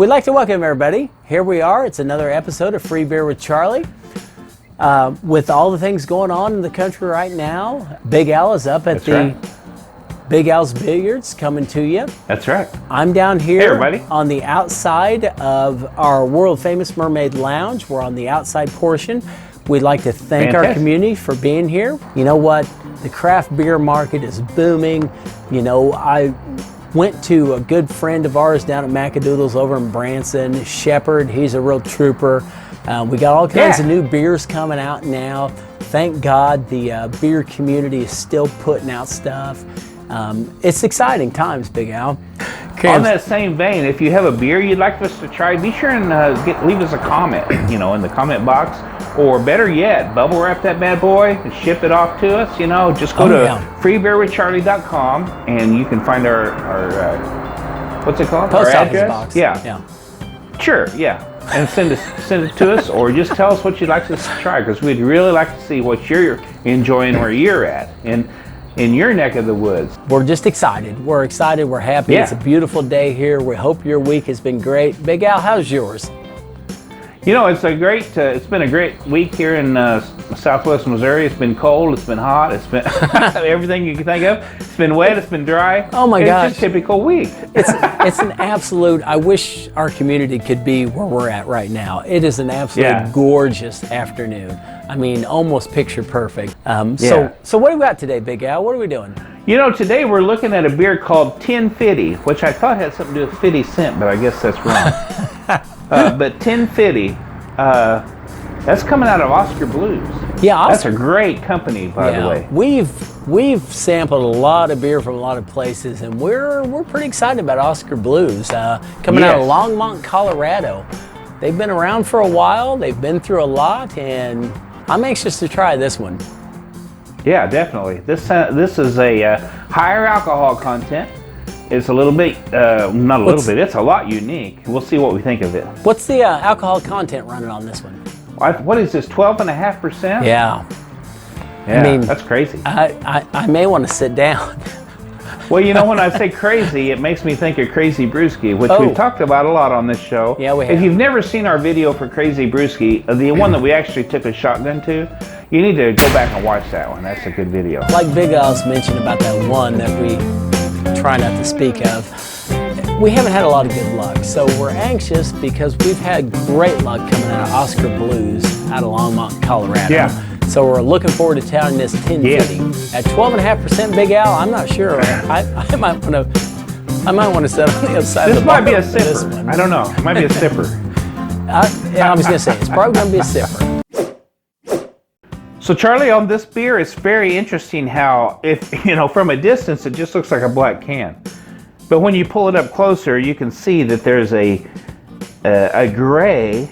We'd like to welcome everybody. Here we are. It's another episode of Free Beer with Charlie. With all the things going on in the country right now, Big Al is up at Big Al's Billiards coming to you. That's right. I'm down here everybody. On the outside of our world famous Mermaid Lounge. We're on the outside portion. We'd like to thank our community for being here. You know what? The craft beer market is booming. You know, I went to a good friend of ours down at Macadoodles over in Branson, Shepherd. He's a real trooper. We got all kinds of new beers coming out now. Thank God the beer community is still putting out stuff. It's exciting times, Big Al. On that same vein, if you have a beer you'd like us to try, be sure and leave us a comment, in the comment box. Or better yet, bubble wrap that bad boy and ship it off to us. Just go to freebeerwithcharlie.com and you can find our what's it called? Post our office address. box. Yeah. Sure. Yeah. And send it to us, or just tell us what you'd like us to try, because we'd really like to see what you're enjoying where you're at in your neck of the woods. We're just excited. We're excited. We're happy. Yeah. It's a beautiful day here. We hope your week has been great. Big Al, how's yours? It's been a great week here in Southwest Missouri. It's been cold. It's been hot. It's been everything you can think of. It's been wet. It's been dry. Oh my gosh! It's just a typical week. It's an absolute. I wish our community could be where we're at right now. It is an absolute gorgeous afternoon. I mean, almost picture perfect. So what do we got today, Big Al? What are we doing? Today we're looking at a beer called Fidy, which I thought had something to do with 50 Cent, but I guess that's wrong. But Fidy, that's coming out of Oskar Blues. Yeah, that's a great company, by the way. We've sampled a lot of beer from a lot of places, and we're pretty excited about Oskar Blues coming out of Longmont, Colorado. They've been around for a while. They've been through a lot, and I'm anxious to try this one. Yeah, definitely. This is a higher alcohol content. It's a little bit, it's a lot unique. We'll see what we think of it. What's the alcohol content running on this one? What is this, 12.5%? Yeah. I mean, that's crazy. I may want to sit down. Well, when I say crazy, it makes me think of Crazy Brewski, which we've talked about a lot on this show. Yeah, we have. If you've never seen our video for Crazy Brewski, the one that we actually took a shotgun to, you need to go back and watch that one. That's a good video. Like Big Al's mentioned about that one that we try not to speak of, we haven't had a lot of good luck. So we're anxious because we've had great luck coming out of Oskar Blues out of Longmont, Colorado. Yeah. So we're looking forward to trying this 1050. At 12.5%, Big Al, I'm not sure. I might want to sit on the other side of the bar. This might be a sipper. I don't know. It might be a sipper. I was going to say, it's probably going to be a sipper. So Charlie, on this beer, it's very interesting how, from a distance, it just looks like a black can. But when you pull it up closer, you can see that there's a gray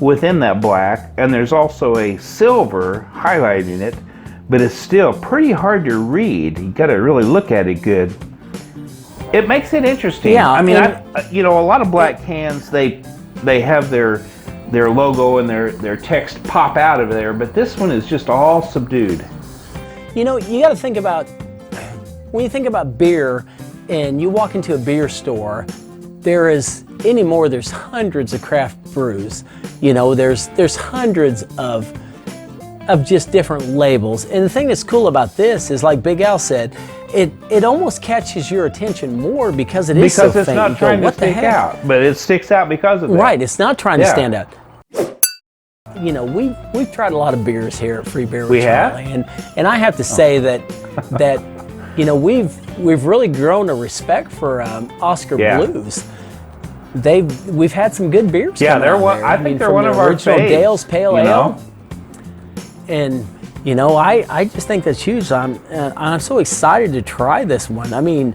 within that black, and there's also a silver highlighting it, but it's still pretty hard to read. You got to really look at it good. It makes it interesting. Yeah, I mean, a lot of black cans, they have their logo and their text pop out of there, but this one is just all subdued. You got to think about, when you think about beer and you walk into a beer store, there's hundreds of craft brews. There's hundreds of just different labels. And the thing that's cool about this is, like Big Al said, it almost catches your attention more because it is so faint. Because it's not trying to stick out, but it sticks out because of that. Right, it's not trying to stand out. We've tried a lot of beers here at Free Beer with Charlie, and I have to say that we've really grown a respect for Oskar Blues. We've had some good beers. Yeah, I think they're one of our faves. Dale's Pale Ale, and I just think that's huge. I'm so excited to try this one. I mean,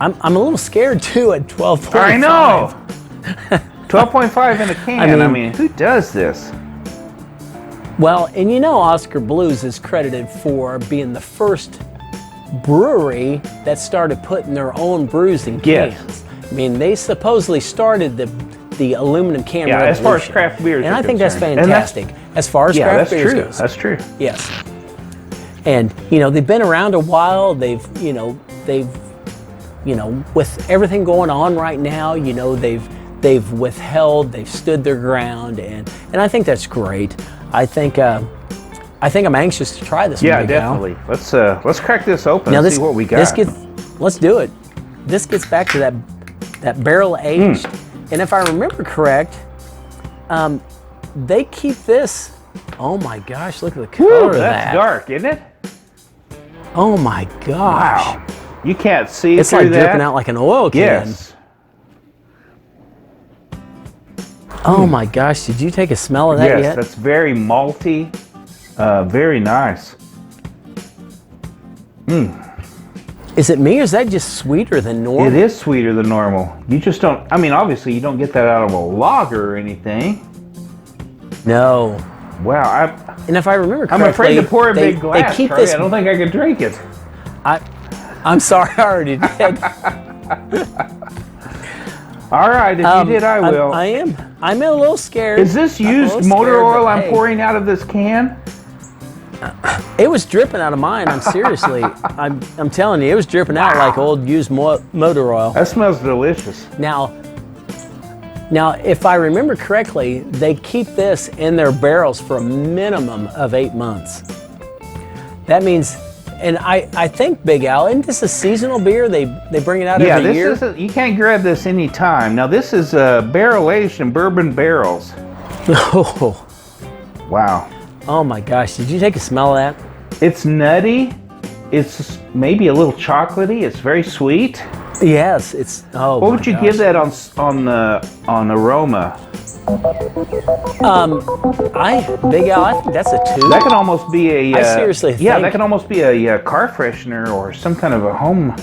I'm a little scared too at 12.5. I know. 12.5 in a can. I mean, who does this? Well, and Oskar Blues is credited for being the first brewery that started putting their own brews in cans. Yes. I mean, they supposedly started the aluminum can revolution. As far as craft beers and are I think concerned. that's fantastic. As far as craft beers goes. That's true. Yes. And they've been around a while. They've with everything going on right now, they've they've withheld, they've stood their ground, and I think that's great. I think I'm anxious to try this one. Yeah, definitely. Let's crack this open and see what we got. Let's do it. This gets back to that barrel aged, and if I remember correct, they keep this. Oh my gosh! Look at the color of that. That's dark, isn't it? Oh my gosh! Wow. You can't see it's through like that. dripping out like an oil can. Yes. Oh my gosh! Did you take a smell of that yet? Yes, that's very malty. Very nice. Is it me, or is that just sweeter than normal? It is sweeter than normal. You just don't. I mean, obviously, you don't get that out of a lager or anything. No. Wow. And if I remember correctly, I'm afraid to pour a big glass, keep Charlie. this. I don't think I can drink it. I'm sorry, I already did. All right, if you did, I will. I'm a little scared. Is this used motor oil I'm pouring out of this can? It was dripping out of mine. I'm telling you, it was dripping out like old used motor oil. That smells delicious. Now, if I remember correctly, they keep this in their barrels for a minimum of 8 months. That means, and I think, Big Al, isn't this a seasonal beer? They bring it out every year? Yeah, you can't grab this any time. Now, this is barrel aged in bourbon barrels. Oh. Wow. Oh my gosh, did you take a smell of that? It's nutty. It's maybe a little chocolatey. It's very sweet. Yes, it's. Oh. What would you give that on aroma? Big Al, I think that's a 2. That could almost be a. I seriously think. Yeah, that could almost be a car freshener or some kind of a home.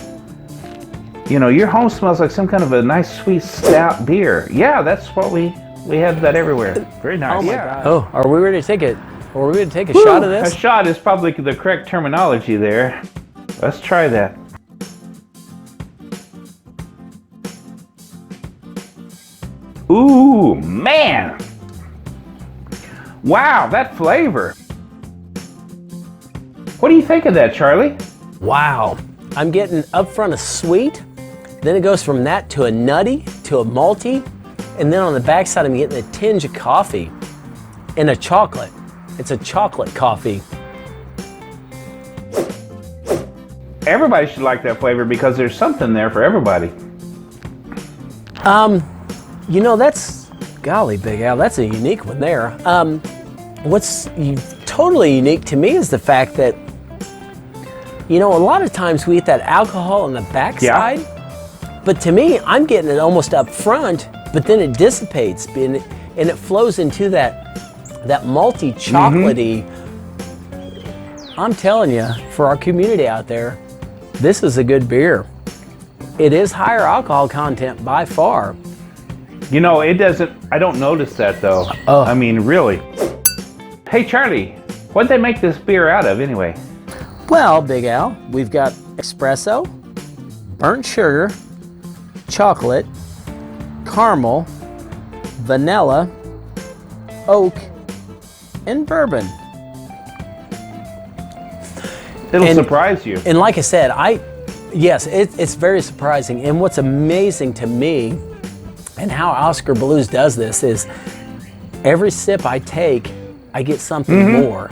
You know, your home smells like some kind of a nice sweet stout beer. Yeah, that's what we have that everywhere. Very nice. Oh my God. Oh, are we ready to take it? Are we going to take a shot of this? A shot is probably the correct terminology there. Let's try that. Ooh, man. Wow, that flavor. What do you think of that, Charlie? Wow. I'm getting up front a sweet, then it goes from that to a nutty, to a malty, and then on the backside I'm getting a tinge of coffee and a chocolate. It's a chocolate coffee. Everybody should like that flavor because there's something there for everybody. You know, that's, golly, Big Al, that's a unique one there. What's totally unique to me is the fact that, you know, a lot of times we get that alcohol on the backside, but to me, I'm getting it almost up front, but then it dissipates and it flows into that malty, chocolatey. I'm telling you, for our community out there, this is a good beer. It is higher alcohol content by far. You know, I don't notice that though. Oh. I mean, really. Hey Charlie, what'd they make this beer out of anyway? Well, Big Al, we've got espresso, burnt sugar, chocolate, caramel, vanilla, oak, and bourbon. It'll surprise you. And like I said, yes, it's very surprising. And what's amazing to me, and how Oskar Blues does this, is every sip I take, I get something more.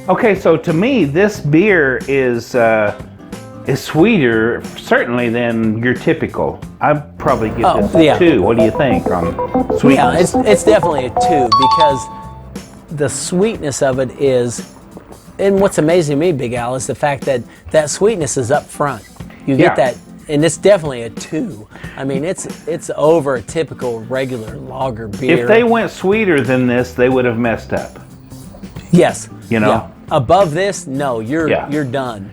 Okay, so to me, this beer is sweeter, certainly, than your typical. I'd probably give this a 2. What do you think on sweetness? Yeah, it's definitely a 2 because the sweetness of it is, and what's amazing to me, Big Al, is the fact that that sweetness is up front. You get that, and it's definitely a 2. I mean, it's over a typical regular lager beer. If they went sweeter than this, they would have messed up. Yes. You know? Yeah. Above this, no, you're done.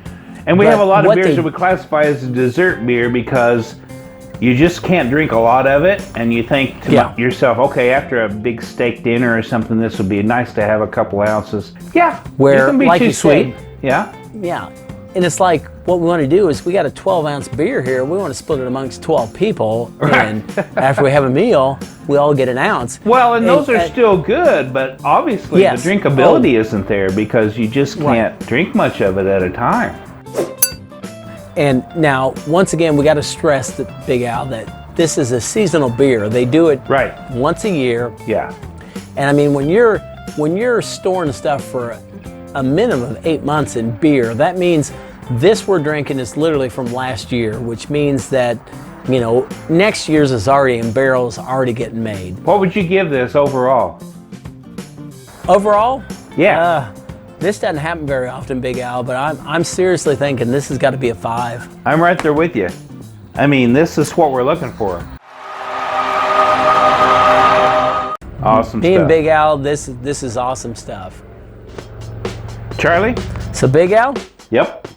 And we have a lot of beers that we classify as a dessert beer because you just can't drink a lot of it, and you think to yourself, okay, after a big steak dinner or something, this would be nice to have a couple ounces. Yeah, where, it can be like too you sweet. said, Yeah. And it's like, what we want to do is we got a 12-ounce beer here. We want to split it amongst 12 people. And after we have a meal, we all get an ounce. Well, and those are still good, but obviously the drinkability isn't there because you just can't drink much of it at a time. And now, once again, we got to stress that, Big Al, that this is a seasonal beer. They do it Right. once a year. Yeah. And I mean, when you're storing stuff for a minimum of 8 months in beer, that means this we're drinking is literally from last year, which means that, you know, next year's is already in barrels, already getting made. What would you give this overall? Overall, Yeah. this doesn't happen very often, Big Al, but I'm seriously thinking this has got to be a 5. I'm right there with you. I mean, this is what we're looking for. Awesome Me stuff. and Big Al, this is awesome stuff. Charlie? So Big Al, Yep.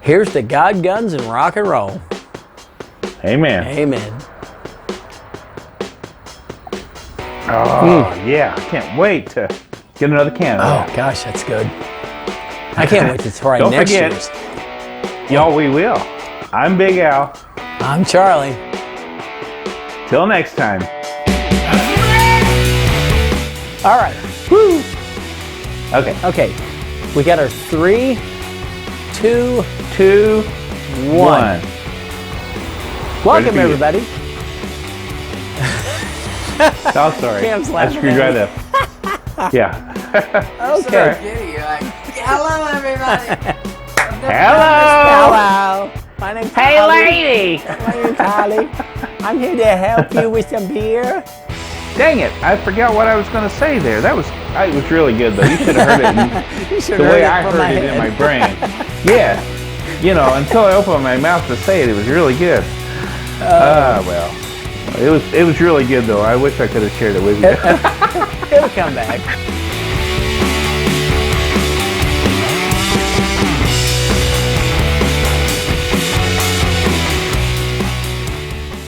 here's to God, guns, and rock and roll. Amen. Amen. Oh, yeah. I can't wait to get another can of Oh that. gosh, that's good. I can't wait to try Don't next forget. year's. Y'all, we will. I'm Big Al. I'm Charlie. Till next time. All right. Woo. Okay. Okay. We got our 3, 2, 2, 1. 1. Welcome for you. everybody. Oh, sorry. Cam's I laughing screwed at right me. up. Yeah. Okay. You're like, hello, everybody. Hello. Hello. My name's Hey, Holly. lady. My name's Holly. I'm here to help you with some beer. Dang it. I forgot what I was going to say there. It was really good, though. You should have heard it You should the have way heard I from heard it in head. my brain. Yeah. You know, until I opened my mouth to say it, it was really good. Well. It was really good, though. I wish I could have shared it with you. It'll come back.